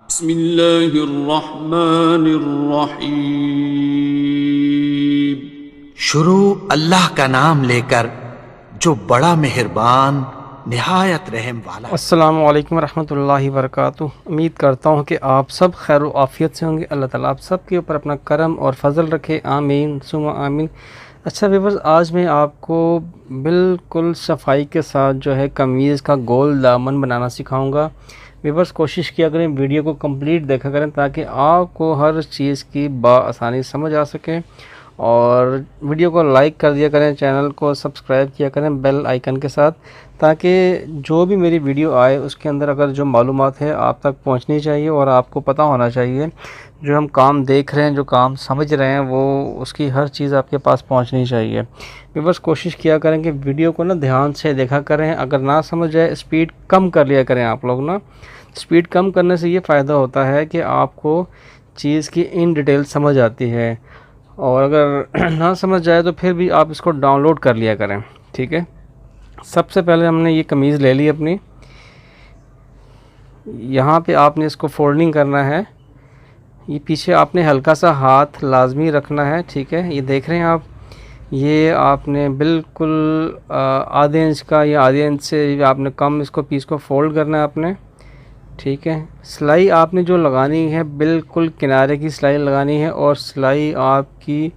बिस्मिल्लाहिर्रहमानिर्रहीम। शुरू अल्लाह का नाम लेकर जो बड़ा मेहरबान निहायत रहम वाला। अस्सलामु अलैकुम रहमतुल्लाहि वबरकातुहू। उम्मीद करता हूँ कि आप सब खैर व आफ़ियत से होंगे। अल्लाह ताला आप सब के ऊपर अपना करम और फजल रखे, आमीन सुम्मा आमीन। अच्छा व्यूअर्स, आज मैं आपको बिल्कुल सफाई के साथ जो है कमीज़ का गोल दामन बनाना सिखाऊंगा। व्यूअर्स, कोशिश किया करें वीडियो को कंप्लीट देखा करें ताकि आपको हर चीज़ की आसानी समझ आ सके। और वीडियो को लाइक कर दिया करें, चैनल को सब्सक्राइब किया करें बेल आइकन के साथ, ताकि जो भी मेरी वीडियो आए उसके अंदर अगर जो मालूमात है आप तक पहुंचनी चाहिए और आपको पता होना चाहिए। जो हम काम देख रहे हैं, जो काम समझ रहे हैं, वो उसकी हर चीज़ आपके पास पहुंचनी चाहिए। बस कोशिश किया करें कि वीडियो को ना ध्यान से देखा करें। अगर ना समझ जाए स्पीड कम कर लिया करें आप लोग ना। स्पीड कम करने से ये फ़ायदा होता है कि आपको चीज़ की इन डिटेल समझ आती है। और अगर ना समझ जाए तो फिर भी आप इसको डाउनलोड कर लिया करें, ठीक है। सबसे पहले हमने ये कमीज़ ले ली अपनी। यहाँ पे आपने इसको फोल्डिंग करना है। ये पीछे आपने हल्का सा हाथ लाजमी रखना है, ठीक है। ये देख रहे हैं आप, ये आपने बिल्कुल आधे इंच का या आधे इंच से आपने कम इसको पीस को फोल्ड करना है आपने, ठीक है। सिलाई आपने जो लगानी है बिल्कुल किनारे की सिलाई लगानी है और सिलाई आपकी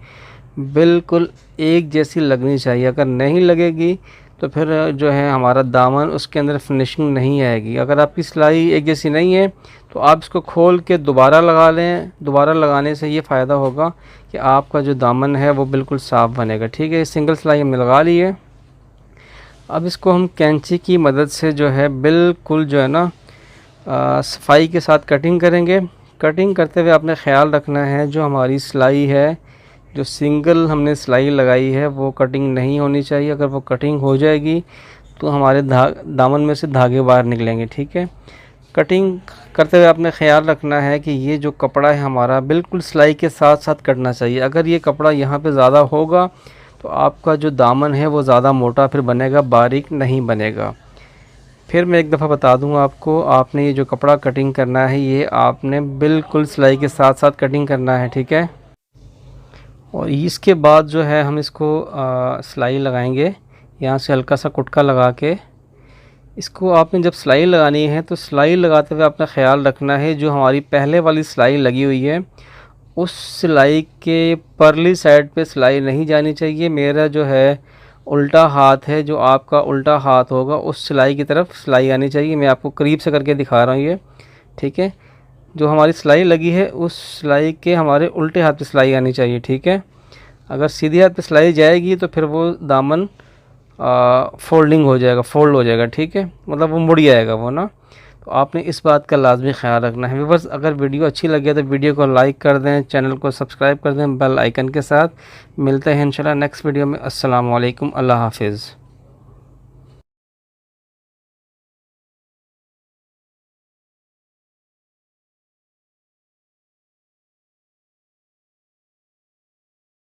बिल्कुल एक जैसी लगनी चाहिए। अगर नहीं लगेगी तो फिर जो है हमारा दामन उसके अंदर फिनिशिंग नहीं आएगी। अगर आपकी सिलाई एक जैसी नहीं है तो आप इसको खोल के दोबारा लगा लें। दोबारा लगाने से ये फ़ायदा होगा कि आपका जो दामन है वो बिल्कुल साफ़ बनेगा, ठीक है। सिंगल सिलाई हमने लगा ली है। अब इसको हम कैंची की मदद से जो है बिल्कुल जो है ना सफाई के साथ कटिंग करेंगे। कटिंग करते हुए आपने ख़्याल रखना है जो हमारी सिलाई है, जो सिंगल हमने सिलाई लगाई है वो कटिंग नहीं होनी चाहिए। अगर वो कटिंग हो जाएगी तो हमारे दामन में से धागे बाहर निकलेंगे, ठीक है। कटिंग करते हुए आपने ख़्याल रखना है कि ये जो कपड़ा है हमारा बिल्कुल सिलाई के साथ साथ कटना चाहिए। अगर ये कपड़ा यहाँ पे ज़्यादा होगा तो आपका जो दामन है वो ज़्यादा मोटा फिर बनेगा, बारीक नहीं बनेगा। फिर मैं एक दफ़ा बता दूं आपको, आपने ये जो कपड़ा कटिंग करना है ये आपने बिल्कुल सिलाई के साथ साथ कटिंग करना है, ठीक है। और इसके बाद जो है हम इसको सिलाई लगाएंगे। यहाँ से हल्का सा कुटका लगा के इसको आपने जब सिलाई लगानी है तो सिलाई लगाते हुए आपने ख़्याल रखना है जो हमारी पहले वाली सिलाई लगी हुई है उस सिलाई के परली साइड पे सिलाई नहीं जानी चाहिए। मेरा जो है उल्टा हाथ है, जो आपका उल्टा हाथ होगा उस सिलाई की तरफ सिलाई आनी चाहिए। मैं आपको करीब से करके दिखा रहा हूँ ये, ठीक है। जो हमारी सिलाई लगी है उस सिलाई के हमारे उल्टे हाथ पे सिलाई आनी चाहिए, ठीक है। अगर सीधे हाथ पे सिलाई जाएगी तो फिर वो दामन फोल्डिंग हो जाएगा, फोल्ड हो जाएगा, ठीक है। मतलब वो मुड़ जाएगा वो ना। तो आपने इस बात का लाजमी ख्याल रखना है। व्यूअर्स, अगर वीडियो अच्छी लगे तो वीडियो को लाइक कर दें, चैनल को सब्सक्राइब कर दें बेल आइकन के साथ। मिलते हैं इंशाल्लाह नेक्स्ट वीडियो में। अस्सलामु अलैकुम, अल्लाह हाफिज़।